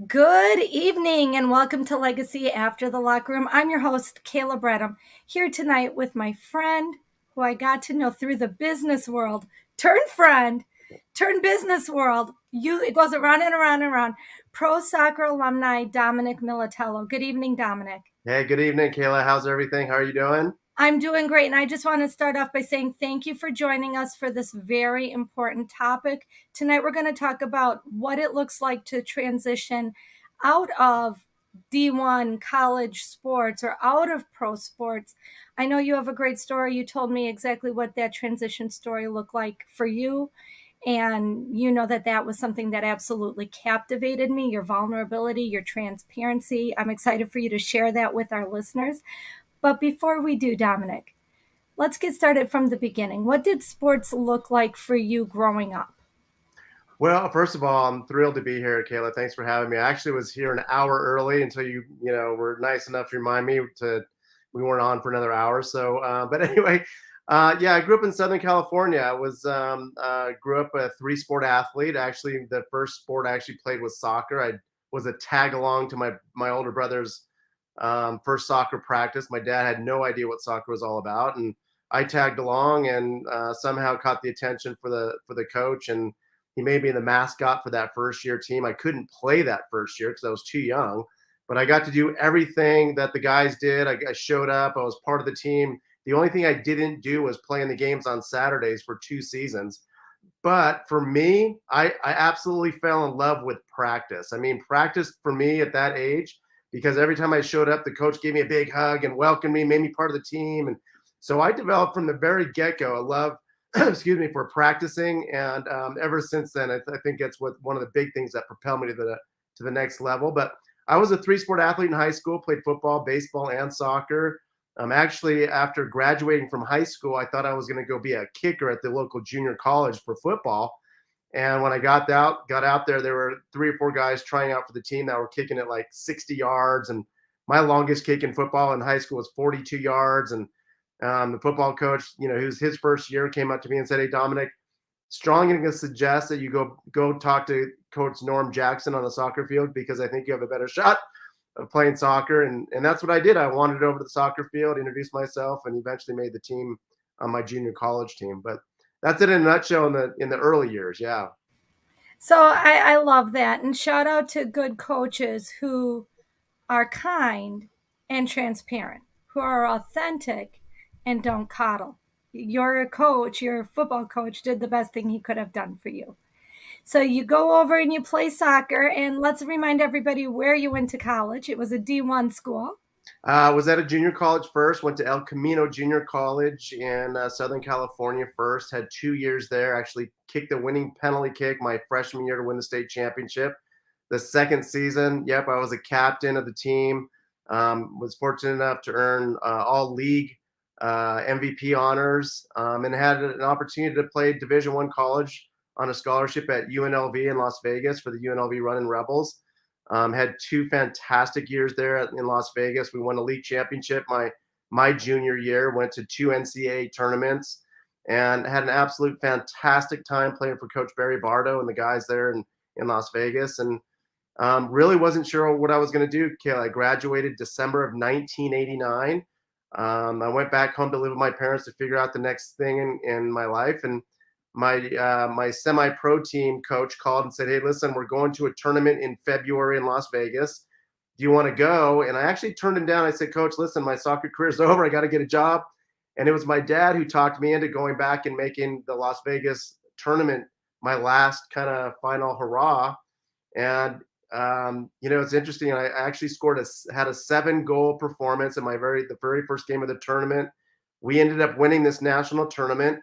Good evening and welcome to Legacy After the Locker Room. I'm your host, Kayla Bredham, here tonight with my friend who I got to know through the business world, turn friend, turn business world. It goes around and around and around. Pro soccer alumni Dominic Militello. Good evening, Dominic. Hey, good evening, Kayla. How's everything? How are you doing? I'm doing great. And I just want to start off by saying thank you for joining us for this very important topic. Tonight, we're going to talk about what it looks like to transition out of D1 college sports or out of pro sports. I know you have a great story. You told me exactly what that transition story looked like for you. And you know that was something that absolutely captivated me, your vulnerability, your transparency. I'm excited for you to share that with our listeners. But before we do, Dominic, let's get started from the beginning. What did sports look like for you growing up? Well, first of all, I'm thrilled to be here, Kayla. Thanks for having me. I actually was here an hour early until you were nice enough to remind me we weren't on for another hour. But anyway, yeah, I grew up in Southern California. I grew up a three-sport athlete. Actually, the first sport I actually played was soccer. I was a tag along to my older brother's first soccer practice. My dad had no idea what soccer was all about, and I tagged along and somehow caught the attention for the coach, and he made me the mascot for that first year team. I couldn't play that first year because I was too young, but I got to do everything that the guys did. I showed up. I was part of the team. The only thing I didn't do was play in the games on Saturdays for 2 seasons. But for me, I absolutely fell in love with practice. I mean, practice for me at that age, because every time I showed up, the coach gave me a big hug and welcomed me, made me part of the team. And so I developed from the very get-go a love, excuse me, for practicing. And ever since then, I think that's one of the big things that propelled me to the next level. But I was a three-sport athlete in high school, played football, baseball, and soccer. Actually, after graduating from high school, I thought I was going to go be a kicker at the local junior college for football. And when I got out there were three or four guys trying out for the team that were kicking it like 60 yards. And my longest kick in football in high school was 42 yards. And the football coach, who's his first year, came up to me and said, "Hey, Dominic, strong going to suggest that you go talk to Coach Norm Jackson on the soccer field because I think you have a better shot of playing soccer." And that's what I did. I wandered over to the soccer field, introduced myself, and eventually made the team on my junior college team. But that's it in a nutshell in the early years. Yeah. So I love that. And shout out to good coaches who are kind and transparent, who are authentic and don't coddle. Your coach, your football coach, did the best thing he could have done for you. So you go over and you play soccer, and let's remind everybody where you went to college. It was a D1 school. Was at a junior college first, went to El Camino Junior College in Southern California first, had 2 years there, actually kicked the winning penalty kick my freshman year to win the state championship. The second season, yep, I was a captain of the team, was fortunate enough to earn all league MVP honors, and had an opportunity to play Division I college on a scholarship at UNLV in Las Vegas for the UNLV Running Rebels. Had two fantastic years there in Las Vegas. We won a league championship my junior year, went to two NCAA tournaments, and had an absolute fantastic time playing for Coach Barry Bardo and the guys there in Las Vegas. And really wasn't sure what I was going to do. I graduated December of 1989. I went back home to live with my parents to figure out the next thing in my life. And my semi-pro team coach called and said, "Hey, listen, we're going to a tournament in February in Las Vegas. Do you want to go?" And I actually turned him down. I said, "Coach, listen, my soccer career is over. I got to get a job." And it was my dad who talked me into going back and making the Las Vegas tournament my last kind of final hurrah. And it's interesting. I actually had a 7-goal performance in the very first game of the tournament. We ended up winning this national tournament.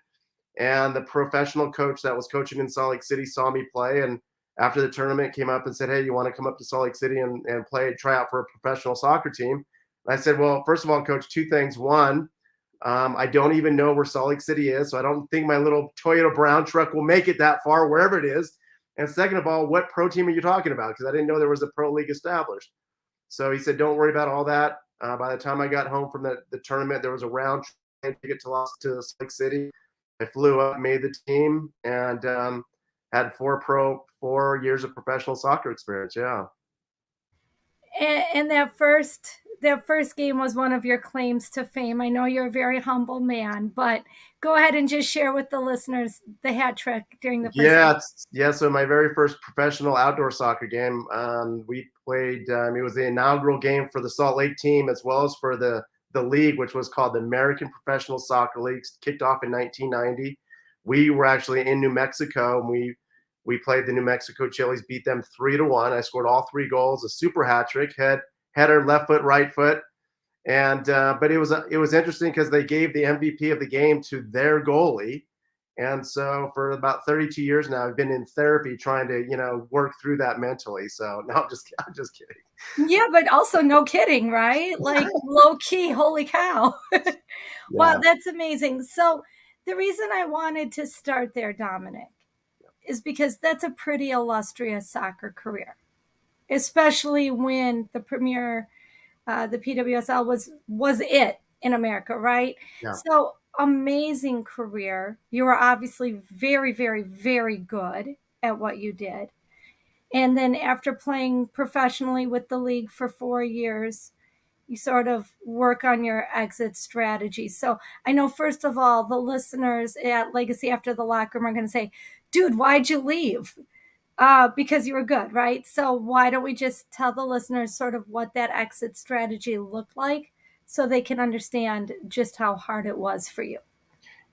And the professional coach that was coaching in Salt Lake City saw me play, and after the tournament came up and said, "Hey, you want to come up to Salt Lake City and try out for a professional soccer team?" And I said, "Well, first of all, coach, two things. One, I don't even know where Salt Lake City is, so I don't think my little Toyota Brown truck will make it that far, wherever it is. And second of all, what pro team are you talking about? Because I didn't know there was a pro league established." So he said, "Don't worry about all that." By the time I got home from the tournament, there was a round ticket to Salt Lake City. I flew up, made the team, and had 4 years of professional soccer experience. Yeah. And that first game was one of your claims to fame. I know you're a very humble man, but go ahead and just share with the listeners the hat trick during the first game. Yeah. So my very first professional outdoor soccer game, we played. It was the inaugural game for the Salt Lake team, as well as for the league, which was called the American Professional Soccer League, kicked off in 1990. We were actually in New Mexico, and we played the New Mexico Chili's, beat them 3-1. I scored all 3 goals, a super hat trick, header, left foot, right foot. And but it was interesting because they gave the MVP of the game to their goalie, and so for about 32 years now, I've been in therapy trying to work through that mentally. So no, I'm just kidding. Yeah, but also no kidding, right? Like low key, holy cow. Wow, Yeah, that's amazing. So the reason I wanted to start there, Dominic, is because that's a pretty illustrious soccer career, especially when the PWSL was it in America, right? yeah, So amazing career. You were obviously very, very, very good at what you did. And then after playing professionally with the league for 4 years, you sort of work on your exit strategy. So I know, first of all, the listeners at Legacy After the Locker Room are going to say, dude, why'd you leave? Because you were good, right? So why don't we just tell the listeners sort of what that exit strategy looked like so they can understand just how hard it was for you?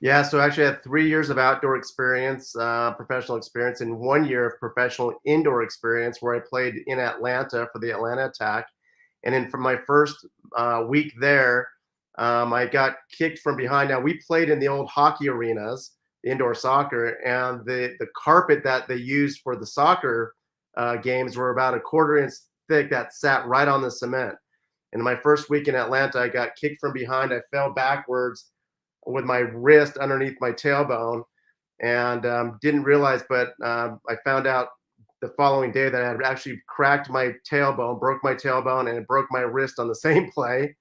yeah. So actually, I had 3 years of outdoor experience, professional experience, and 1 year of professional indoor experience where I played in Atlanta for the Atlanta Attack. And then from my first week there, I got kicked from behind. Now we played in the old hockey arenas, the indoor soccer, and the carpet that they used for the soccer games were about a quarter inch thick that sat right on the cement. And in my first week in Atlanta, I got kicked from behind. I fell backwards with my wrist underneath my tailbone, and didn't realize, but I found out the following day that I had actually cracked my tailbone, broke my tailbone, and it broke my wrist on the same play.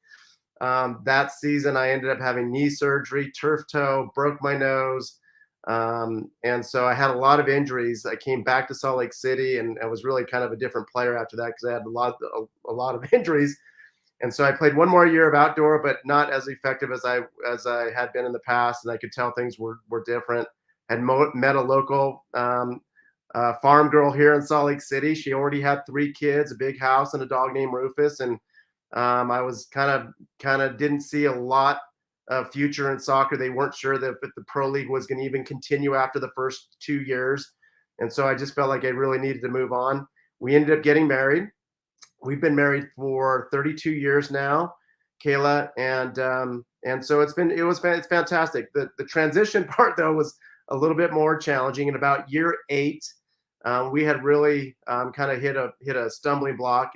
That season, I ended up having knee surgery, turf toe, broke my nose. And so I had a lot of injuries. I came back to Salt Lake City, and I was really kind of a different player after that because I had a lot of injuries. And so I played 1 more year of outdoor, but not as effective as I had been in the past. And I could tell things were different. Met a local farm girl here in Salt Lake City. She already had 3 kids, a big house, and a dog named Rufus. And I was kind of didn't see a lot of future in soccer. They weren't sure that if the pro league was going to even continue after the first 2 years. And so I just felt like I really needed to move on. We ended up getting married. We've been married for 32 years now, Kayla, and so it's fantastic. The transition part though was a little bit more challenging. In about year 8, we had really kind of hit a stumbling block.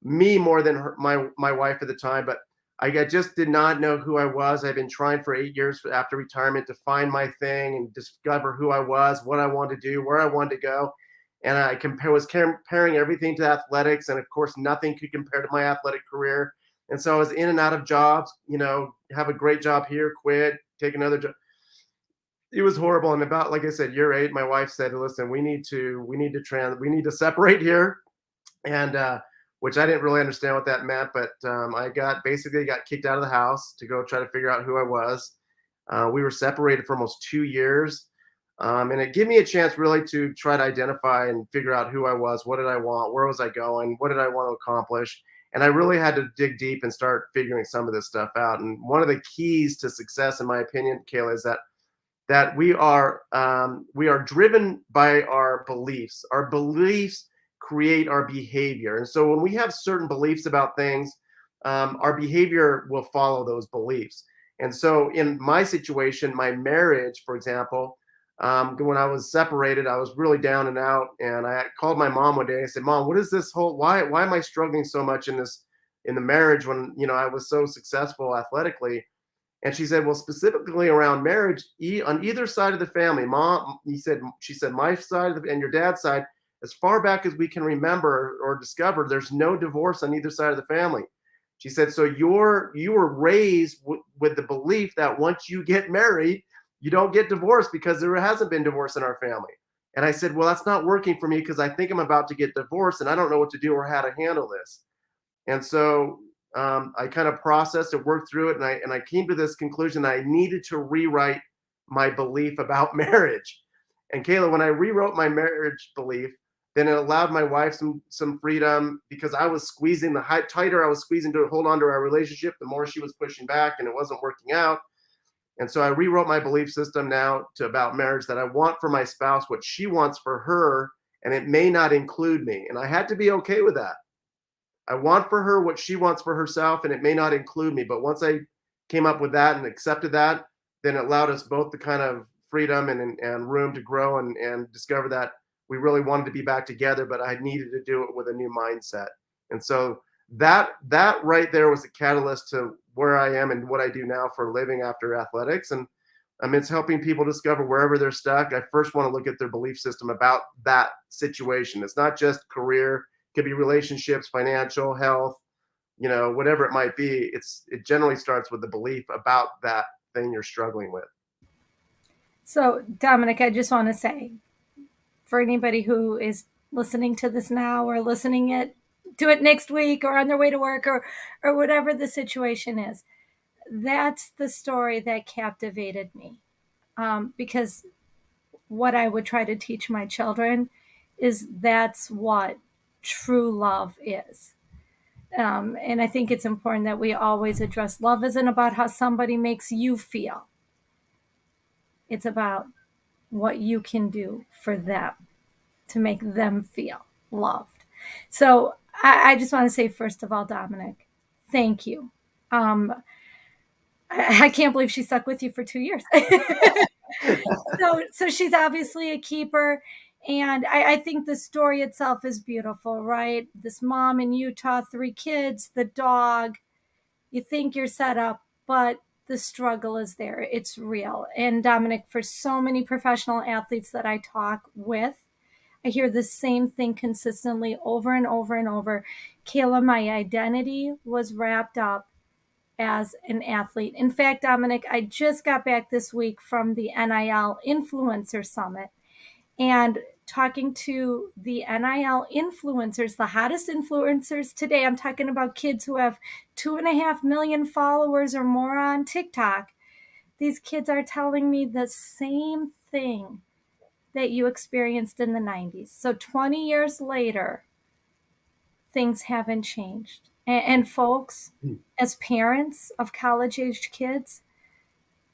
Me more than my wife at the time, but I just did not know who I was. I've been trying for 8 years after retirement to find my thing and discover who I was, what I wanted to do, where I wanted to go. And I was comparing everything to athletics, and of course, nothing could compare to my athletic career. And so I was in and out of jobs. Have a great job here, quit, take another job. It was horrible. And about, like I said, year 8, my wife said, "Listen, we need to separate here," and which I didn't really understand what that meant. But I basically got kicked out of the house to go try to figure out who I was. We were separated for almost 2 years. And it gave me a chance really to try to identify and figure out who I was, what did I want, where was I going, what did I want to accomplish. And I really had to dig deep and start figuring some of this stuff out. And one of the keys to success, in my opinion, Kayla, is that we are driven by our beliefs. Our beliefs create our behavior. And so when we have certain beliefs about things, our behavior will follow those beliefs. And so in my situation, my marriage, for example, when I was separated, I was really down and out. And I called my mom one day and I said, "Mom, what is this why am I struggling so much in the marriage when, I was so successful athletically?" And she said, "Well, specifically around marriage, on either side of the family, Mom," she said, "my side and your dad's side, as far back as we can remember or discover, there's no divorce on either side of the family." She said, "So you were raised with the belief that once you get married, you don't get divorced because there hasn't been divorce in our family." And I said, "Well, that's not working for me because I think I'm about to get divorced and I don't know what to do or how to handle this." And so I kind of processed it, worked through it, and I came to this conclusion that I needed to rewrite my belief about marriage. And Kayla, when I rewrote my marriage belief, then it allowed my wife some freedom, because I was squeezing tighter I was squeezing to hold on to our relationship, the more she was pushing back, and it wasn't working out. And so I rewrote my belief system now to about marriage, that I want for my spouse what she wants for her, and it may not include me. And I had to be okay with that. I want for her what she wants for herself, and it may not include me. But once I came up with that and accepted that, then it allowed us both the kind of freedom and room to grow and discover that we really wanted to be back together, but I needed to do it with a new mindset. And so that right there was the catalyst to where I am and what I do now for a living after athletics. And it's helping people discover wherever they're stuck. I first want to look at their belief system about that situation. It's not just career, it could be relationships, financial, health, whatever it might be. It generally starts with the belief about that thing you're struggling with. So, Dominic, I just want to say, for anybody who is listening to this now or listening to it next week or on their way to work or whatever the situation is, that's the story that captivated me. Because what I would try to teach my children is that's what true love is. And I think it's important that we always address love isn't about how somebody makes you feel. It's about what you can do for them to make them feel loved. So I just want to say, first of all, Dominic, thank you. I can't believe she stuck with you for 2 years. So she's obviously a keeper. And I think the story itself is beautiful, right? This mom in Utah, 3 kids, the dog. You think you're set up, but the struggle is there. It's real. And Dominic, for so many professional athletes that I talk with, I hear the same thing consistently over and over and over. Kayla, my identity was wrapped up as an athlete. In fact, Dominic, I just got back this week from the NIL Influencer Summit, and talking to the NIL influencers, the hottest influencers today. I'm talking about kids who have 2.5 million followers or more on TikTok. These kids are telling me the same thing that you experienced in the 90s. So 20 years later, things haven't changed. And folks, as parents of college-aged kids,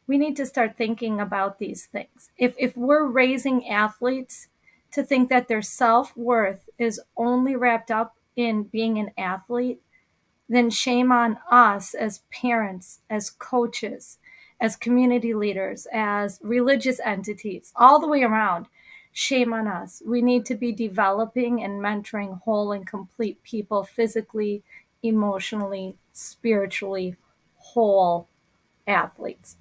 we need to start thinking about these things. If we're raising athletes to think that their self-worth is only wrapped up in being an athlete, then shame on us as parents, as coaches, as community leaders, as religious entities, all the way around. Shame on us. We need to be developing and mentoring whole and complete people, physically, emotionally, spiritually, whole athletes.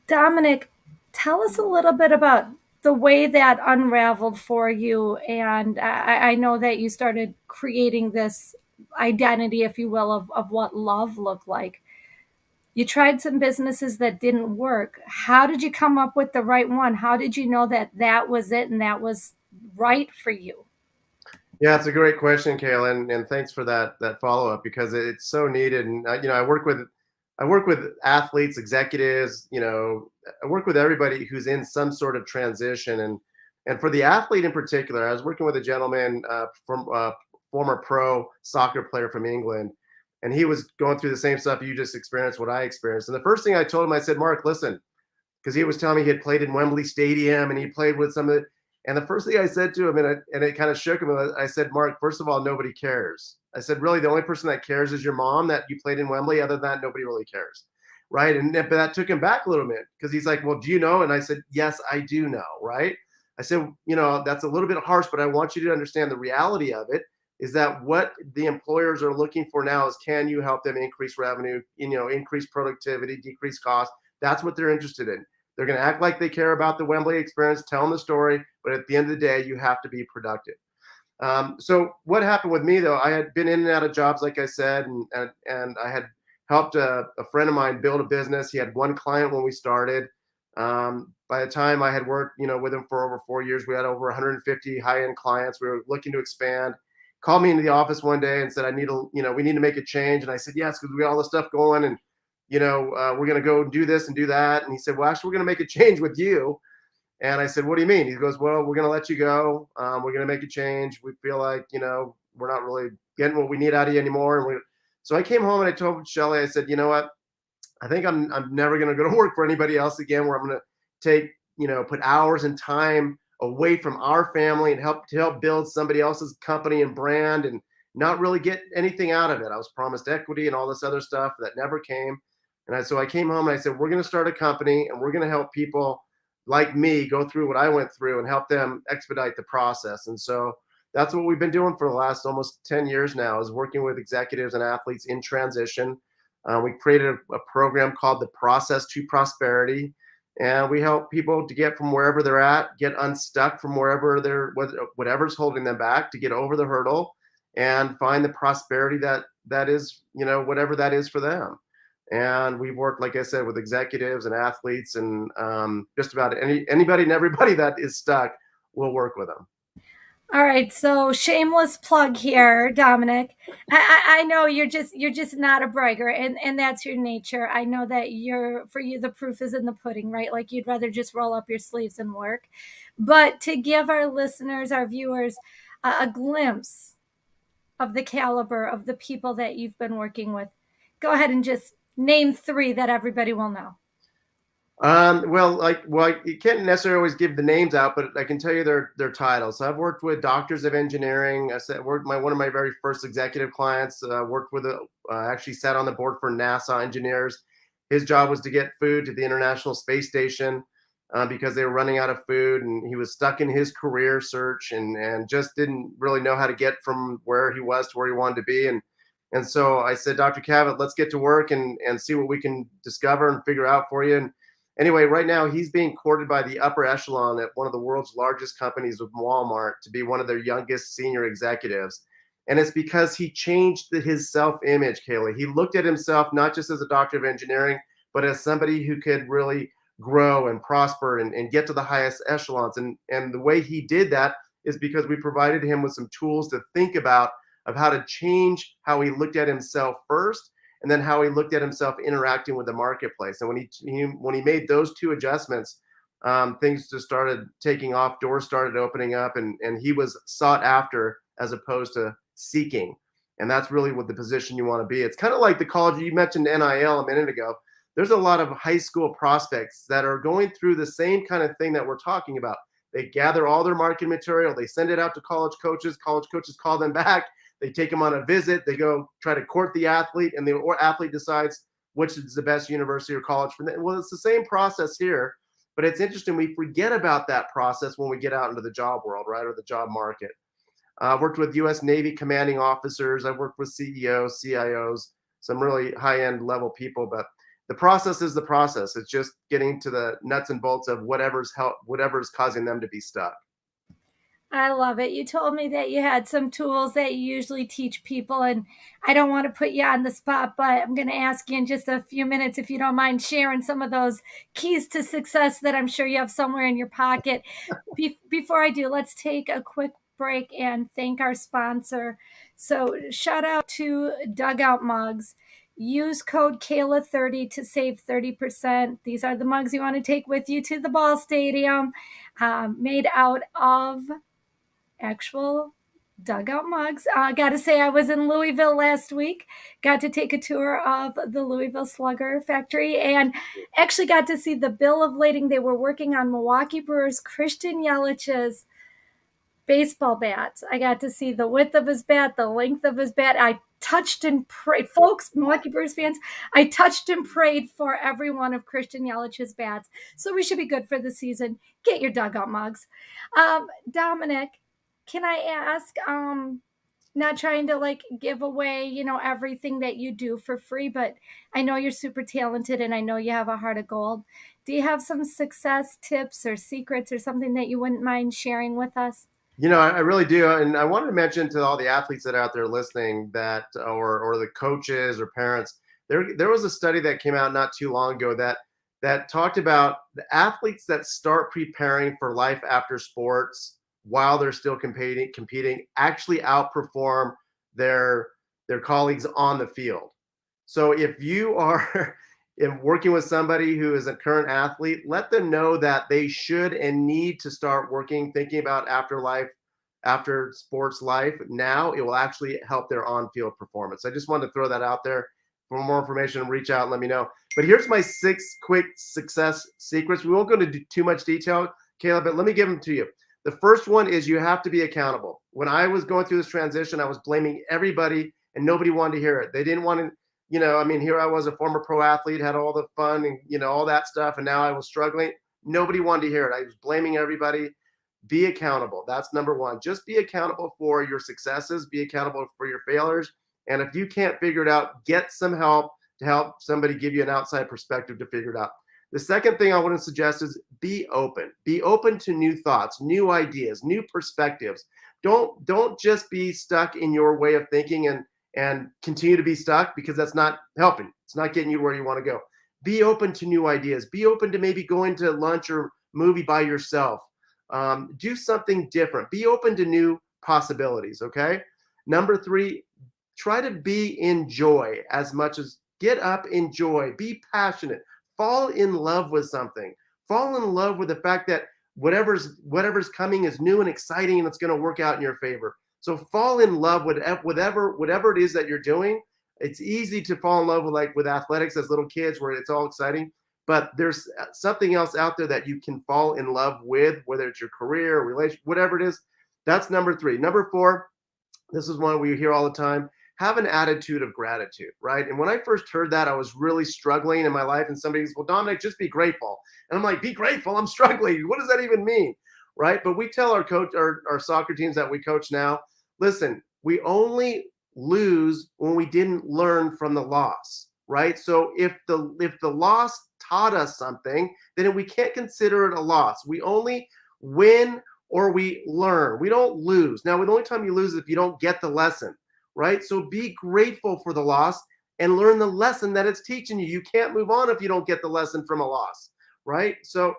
Dominic, tell us a little bit about the way that unraveled for you. And I know that you started creating this identity, if you will, of what love looked like. You tried some businesses that didn't work. How did you come up with the right one? How did you know that that was it and that was right for you? Yeah, it's a great question, Kayla, and thanks for that follow up, because it's so needed. And I work with athletes, executives. I work with everybody who's in some sort of transition, and for the athlete in particular, I was working with a gentleman from former pro soccer player from England, and he was going through the same stuff you just experienced, what I experienced. And the first thing I told him, I said, Mark, listen, because he was telling me he had played in Wembley Stadium and he played with some of the. And the first thing I said to him, and it kind of shook him, I said, Mark, first of all, nobody cares. I said, really, the only person that cares is your mom, that you played in Wembley. Other than that, nobody really cares. Right. But that took him back a little bit, because he's like, well, do you know? And I said, yes, I do know. Right. I said, that's a little bit harsh, but I want you to understand the reality of it is that what the employers are looking for now is, can you help them increase revenue, increase productivity, decrease costs? That's what they're interested in. They're going to act like they care about the Wembley experience, tell them the story, but at the end of the day, you have to be productive. So what happened with me, though, I had been in and out of jobs, like I said, and I had helped a friend of mine build a business. He had one client when we started. By the time I had worked, with him for over 4 years, we had over 150 high-end clients. We were looking to expand. called me into the office one day and said, we need to make a change. And I said, yes, because we got all this stuff going, and we're going to go do this and do that. And he said, well, actually, we're going to make a change with you. And I said, what do you mean? He goes, well, we're going to let you go. We're going to make a change. We feel like, we're not really getting what we need out of you anymore. And so I came home and I told Shelly, I said, you know what? I think I'm never going to go to work for anybody else again, where I'm going to take, put hours and time away from our family and help build somebody else's company and brand and not really get anything out of it. I was promised equity and all this other stuff that never came. So I came home and I said, we're going to start a company and we're going to help people like me go through what I went through and help them expedite the process. And so that's what we've been doing for the last almost 10 years now, is working with executives and athletes in transition. We created a program called the Process to Prosperity, and we help people to get from wherever they're at, get unstuck from whatever's holding them back, to get over the hurdle and find the prosperity that is, whatever that is for them. And we've worked, like I said, with executives and athletes, and just about anybody and everybody that is stuck, we'll work with them. All right, so shameless plug here, Dominic. I know you're just not a bragger, and that's your nature. I know that for you the proof is in the pudding, right? Like, you'd rather just roll up your sleeves and work. But to give our listeners, our viewers, a glimpse of the caliber of the people that you've been working with, go ahead and just name 3 that everybody will know. You can't necessarily always give the names out, but I can tell you their titles. So I've worked with doctors of engineering. One of my very first executive clients worked with actually sat on the board for NASA engineers. His job was to get food to the International Space Station because they were running out of food, and he was stuck in his career search and just didn't really know how to get from where he was to where he wanted to be. And so I said, Dr. Cavett, let's get to work and see what we can discover and figure out for you. And anyway, right now he's being courted by the upper echelon at one of the world's largest companies with Walmart to be one of their youngest senior executives. And it's because he changed his self-image, Kaylee. He looked at himself not just as a doctor of engineering, but as somebody who could really grow and prosper and get to the highest echelons. And the way he did that is because we provided him with some tools to think about of how to change how he looked at himself first, and then how he looked at himself interacting with the marketplace. And when he made those 2 adjustments, things just started taking off, doors started opening up, and he was sought after as opposed to seeking. And that's really what the position you want to be. It's kind of like the college. You mentioned NIL a minute ago. There's a lot of high school prospects that are going through the same kind of thing that we're talking about. They gather all their marketing material, they send it out to college coaches call them back. They take them on a visit. They go try to court the athlete, and the athlete decides which is the best university or college for them. Well, it's the same process here, but it's interesting. We forget about that process when we get out into the job world, right, or the job market. I've worked with U.S. Navy commanding officers. I've worked with CEOs, CIOs, some really high-end level people. But the process is the process. It's just getting to the nuts and bolts of whatever's causing them to be stuck. I love it. You told me that you had some tools that you usually teach people, and I don't want to put you on the spot, but I'm going to ask you in just a few minutes if you don't mind sharing some of those keys to success that I'm sure you have somewhere in your pocket. Before I do, let's take a quick break and thank our sponsor. So, shout out to Dugout Mugs. Use code Kayla30 to save 30%. These are the mugs you want to take with you to the ball stadium, made out of actual dugout mugs. I got to say, I was in Louisville last week, got to take a tour of the Louisville Slugger factory, and actually got to see the bill of lading. They were working on Milwaukee Brewers Christian Yelich's baseball bats. I got to see the width of his bat, the length of his bat. I touched and prayed, folks, Milwaukee Brewers fans, I touched and prayed for every one of Christian Yelich's bats. So we should be good for the season. Get your dugout mugs. Dominic, can I ask, not trying to give away, everything that you do for free, but I know you're super talented and I know you have a heart of gold. Do you have some success tips or secrets or something that you wouldn't mind sharing with us? I really do. And I wanted to mention to all the athletes that are out there listening that, or the coaches or parents, there was a study that came out not too long ago that talked about the athletes that start preparing for life after sports while they're still competing actually outperform their colleagues on the field. So if you are in working with somebody who is a current athlete, let them know that they should and need to start thinking about afterlife, after sports life. Now it will actually help their on-field performance. I just wanted to throw that out there. For more information, reach out and let me know. But here's my 6 quick success secrets. We won't go into too much detail, Caleb, but let me give them to you. The first one is you have to be accountable. When I was going through this transition, I was blaming everybody and nobody wanted to hear it. They didn't want to, I mean, here I was, a former pro athlete, had all the fun and, all that stuff. And now I was struggling. Nobody wanted to hear it. I was blaming everybody. Be accountable. That's number one. Just be accountable for your successes. Be accountable for your failures. And if you can't figure it out, get some help to help somebody give you an outside perspective to figure it out. The second thing I want to suggest is be open. Be open to new thoughts, new ideas, new perspectives. Don't just be stuck in your way of thinking and continue to be stuck, because that's not helping. It's not getting you where you want to go. Be open to new ideas. Be open to maybe going to lunch or movie by yourself. Do something different. Be open to new possibilities, okay? Number 3, try to be in joy as much as get up, enjoy, be passionate, fall in love with something. Fall in love with the fact that whatever's coming is new and exciting and it's going to work out in your favor. So fall in love with whatever it is that you're doing. It's easy to fall in love with athletics as little kids where it's all exciting, but there's something else out there that you can fall in love with, whether it's your career, relationship, whatever it is. That's number 3. Number 4, this is one we hear all the time. Have an attitude of gratitude, right? And when I first heard that, I was really struggling in my life. And somebody says, well, Dominic, just be grateful. And I'm like, be grateful? I'm struggling. What does that even mean? Right? But we tell our soccer teams that we coach now, listen, we only lose when we didn't learn from the loss, right? So if the loss taught us something, then we can't consider it a loss. We only win or we learn. We don't lose. Now, the only time you lose is if you don't get the lesson, right? So be grateful for the loss and learn the lesson that it's teaching you. You can't move on if you don't get the lesson from a loss, right? So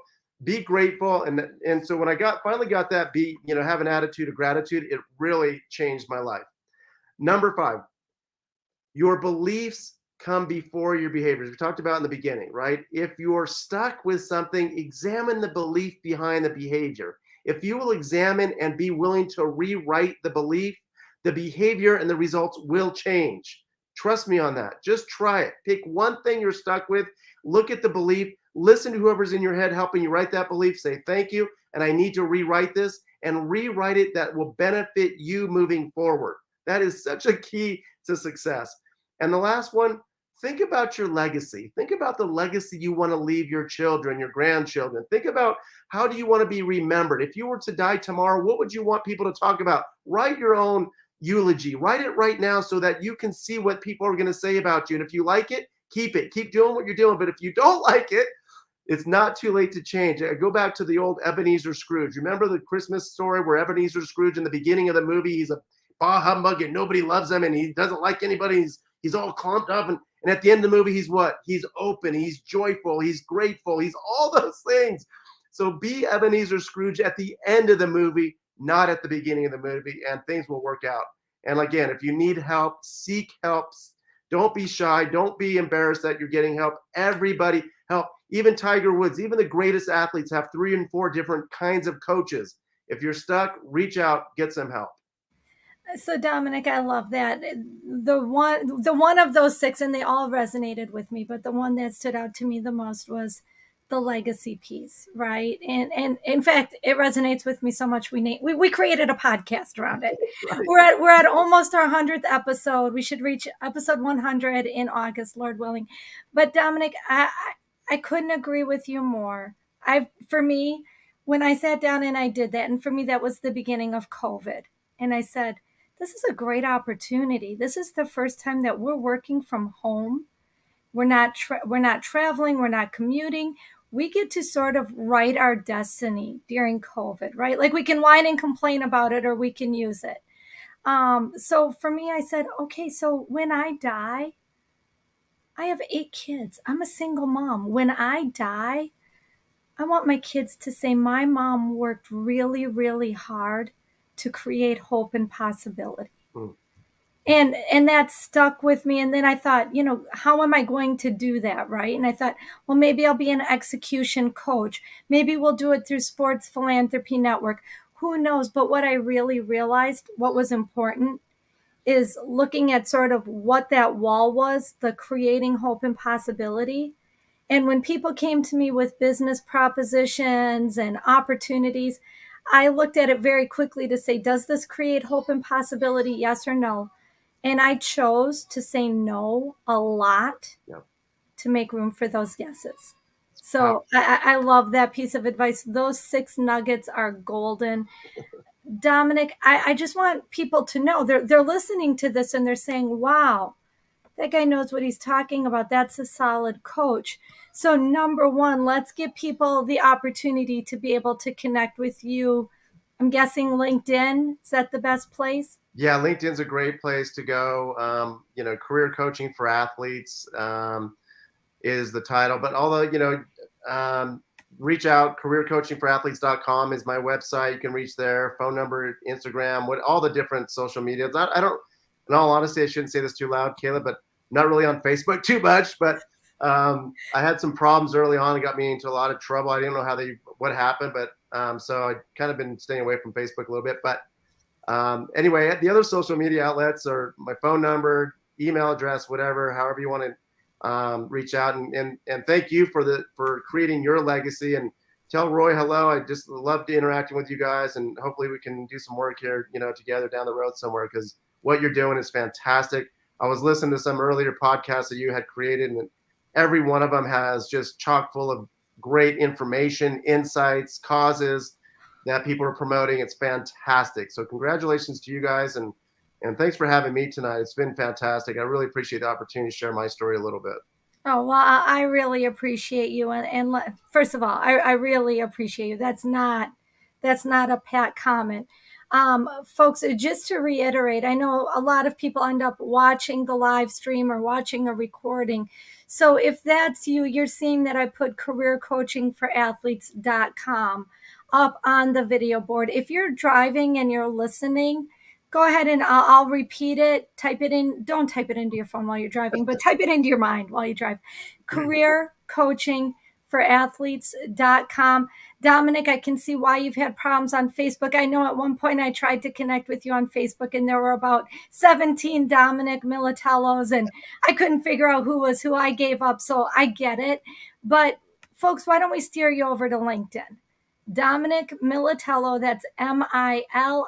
be grateful. And so when I finally got that, have an attitude of gratitude, it really changed my life. Number 5, your beliefs come before your behaviors. We talked about in the beginning, right? If you're stuck with something, examine the belief behind the behavior. If you will examine and be willing to rewrite the belief, the behavior and the results will change. Trust me on that. Just try it. Pick one thing you're stuck with, look at the belief, listen to whoever's in your head helping you write that belief, say thank you, and I need to rewrite this, and rewrite it that will benefit you moving forward. That is such a key to success. And the last one, think about your legacy. Think about the legacy you want to leave your children, your grandchildren. Think about, how do you want to be remembered? If you were to die tomorrow, what would you want people to talk about? Write your own eulogy. Write it right now so that you can see what people are going to say about you. And if you like it, keep it. Keep doing what you're doing. But if you don't like it, it's not too late to change. I go back to the old Ebenezer Scrooge. Remember the Christmas story where Ebenezer Scrooge in the beginning of the movie, he's a bah humbug and nobody loves him and he doesn't like anybody. He's all clumped up. And at the end of the movie, he's what? He's open. He's joyful. He's grateful. He's all those things. So be Ebenezer Scrooge at the end of the movie, not at the beginning of the movie, and things will work out. And again, if you need help, seek help. Don't be shy. Don't be embarrassed that you're getting help. Everybody help. Even Tiger Woods, even the greatest athletes have 3 and 4 different kinds of coaches. If you're stuck, reach out, get some help. So Dominic, I love that. The one of those 6, and they all resonated with me, but the one that stood out to me the most was the legacy piece, right? And in fact, it resonates with me so much. We created a podcast around it. Right. We're at almost our 100th episode. We should reach episode 100 in August, Lord willing. But Dominic, I couldn't agree with you more. For me, when I sat down and I did that, and for me that was the beginning of COVID, and I said, this is a great opportunity. This is the first time that we're working from home. We're not traveling. We're not commuting. We get to sort of write our destiny during COVID, right? Like we can whine and complain about it, or we can use it. So for me, I said, okay, so when I die, I have 8 kids. I'm a single mom. When I die, I want my kids to say, my mom worked really, really hard to create hope and possibility. Mm. And that stuck with me. And then I thought, how am I going to do that, right? And I thought, well, maybe I'll be an execution coach. Maybe we'll do it through Sports Philanthropy Network. Who knows? But what I really realized, what was important, is looking at sort of what that wall was, the creating hope and possibility. And when people came to me with business propositions and opportunities, I looked at it very quickly to say, does this create hope and possibility? Yes or no? And I chose to say no a lot, Yep. to make room for those yeses. Wow. So I love that piece of advice. Those 6 nuggets are golden. Dominic, I just want people to know they're listening to this and they're saying, wow, that guy knows what he's talking about. That's a solid coach. So, number one, let's give people the opportunity to be able to connect with you. I'm guessing LinkedIn, is that the best place? Yeah, LinkedIn's a great place to go. Career coaching for athletes is the title. But although, reach out, careercoachingforathletes.com is my website. You can reach there. Phone number, Instagram, all the different social medias. I don't, in all honesty, I shouldn't say this too loud, Kayla, but not really on Facebook too much. But I had some problems early on and got me into a lot of trouble. I didn't know what happened, but so I kind of been staying away from Facebook a little bit. But anyway, the other social media outlets are my phone number, email address, whatever, however you want to reach out. And thank you for creating your legacy. And tell Roy hello. I just loved interacting with you guys, and hopefully we can do some work here, together down the road somewhere, because what you're doing is fantastic. I was listening to some earlier podcasts that you had created, and every one of them has just chock full of great information, insights, causes that people are promoting. It's fantastic. So congratulations to you guys, and thanks for having me tonight. It's been fantastic. I really appreciate the opportunity to share my story a little bit. Oh, well, I really appreciate you. And first of all, I really appreciate you. That's not a pat comment. Folks, just to reiterate, I know a lot of people end up watching the live stream or watching a recording. So if that's you, you're seeing that I put careercoachingforathletes.com up on the video board. If you're driving and you're listening, go ahead and I'll repeat it. Type it in. Don't type it into your phone while you're driving, but type it into your mind while you drive. Careercoachingforathletes.com. Dominic, I can see why you've had problems on Facebook. I know at one point I tried to connect with you on Facebook and there were about 17 Dominic Militellos and I couldn't figure out who was who. I gave up. So I get it. But folks, why don't we steer you over to LinkedIn? Dominic Militello, that's Militello,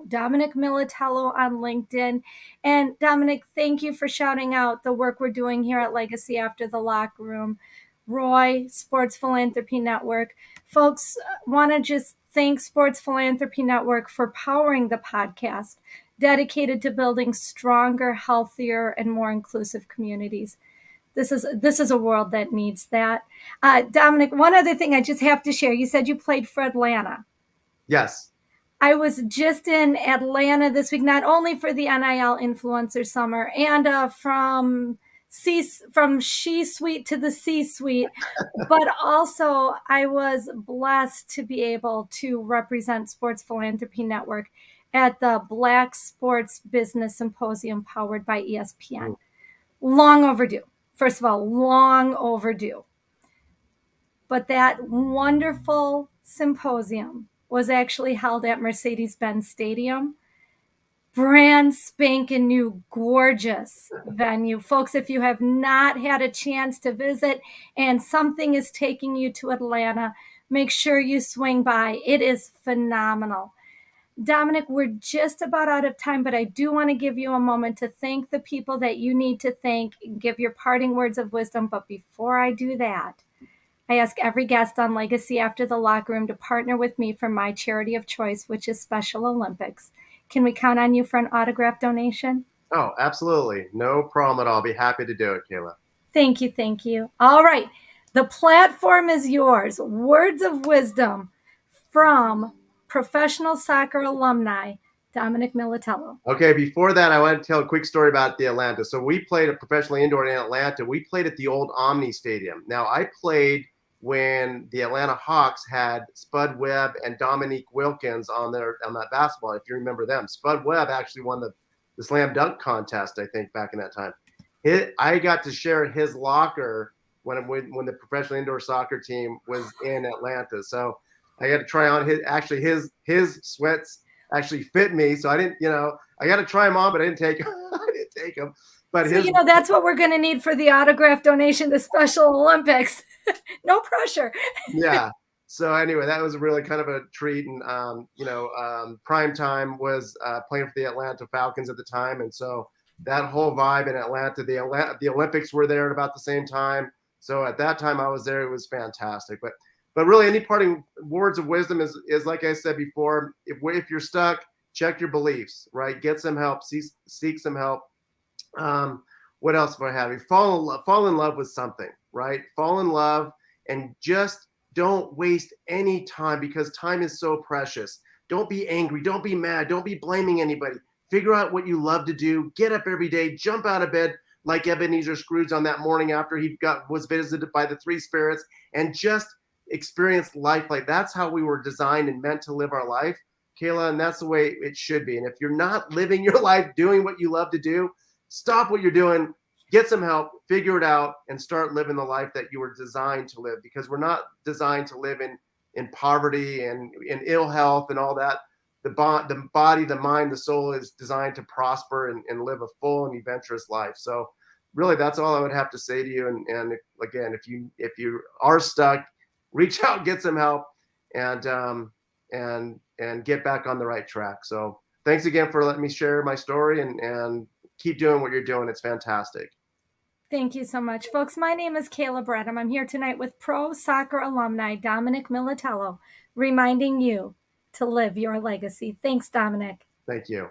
Dominic Militello on LinkedIn. And Dominic, thank you for shouting out the work we're doing here at Legacy After the Locker Room. Roy, Sports Philanthropy Network. Folks, want to just thank Sports Philanthropy Network for powering the podcast, dedicated to building stronger, healthier, and more inclusive communities. This is a world that needs that. Dominic, one other thing I just have to share. You said you played for Atlanta. Yes. I was just in Atlanta this week, not only for the NIL Influencer Summer and from She Suite to the C Suite, but also I was blessed to be able to represent Sports Philanthropy Network at the Black Sports Business Symposium powered by ESPN. Long overdue. First of all, long overdue. But that wonderful symposium was actually held at Mercedes-Benz Stadium. Brand spanking new, gorgeous venue. Folks, if you have not had a chance to visit and something is taking you to Atlanta, make sure you swing by. It is phenomenal. Dominic, we're just about out of time, but I do want to give you a moment to thank the people that you need to thank and give your parting words of wisdom. But before I do that, I ask every guest on Legacy After the Locker Room to partner with me for my charity of choice, which is Special Olympics. Can we count on you for an autograph donation? Oh, absolutely. No problem at all. I'll be happy to do it, Kayla. Thank you. Thank you. All right. The platform is yours. Words of wisdom from professional soccer alumni, Dominic Militello. Okay, before that, I want to tell a quick story about the Atlanta. So we played a professional indoor in Atlanta. We played at the old Omni Stadium. Now, I played when the Atlanta Hawks had Spud Webb and Dominique Wilkins on that basketball, if you remember them. Spud Webb actually won the slam dunk contest, I think, back in that time. I got to share his locker when the professional indoor soccer team was in Atlanta. So I got to try on his sweats actually fit me. So I didn't, I got to try them on, but I didn't take them. I didn't take them. But so, that's what we're going to need for the autograph donation to Special Olympics. No pressure. Yeah. So anyway, that was really kind of a treat. And, prime time was playing for the Atlanta Falcons at the time. And so that whole vibe in Atlanta, the Olympics were there at about the same time. So at that time I was there. It was fantastic. But really, any parting words of wisdom is like I said before, if you're stuck, check your beliefs, right? Get some help, seek some help. What else do I have? Fall in love with something, right? Fall in love and just don't waste any time, because time is so precious. Don't be angry. Don't be mad. Don't be blaming anybody. Figure out what you love to do. Get up every day. Jump out of bed like Ebenezer Scrooge on that morning after he was visited by the three spirits, and just experience life. Like, that's how we were designed and meant to live our life, Kayla, and that's the way it should be. And if you're not living your life doing what you love to do, stop what you're doing, get some help, figure it out, and start living the life that you were designed to live, because we're not designed to live in poverty and in ill health and all that. The body, the mind, the soul is designed to prosper and live a full and adventurous life. So really, that's all I would have to say to you. And again, if you are stuck, reach out, get some help, and get back on the right track. So thanks again for letting me share my story, and keep doing what you're doing. It's fantastic. Thank you so much, folks. My name is Kayla Bradham. I'm here tonight with pro soccer alumni Dominic Militello, reminding you to live your legacy. Thanks, Dominic. Thank you.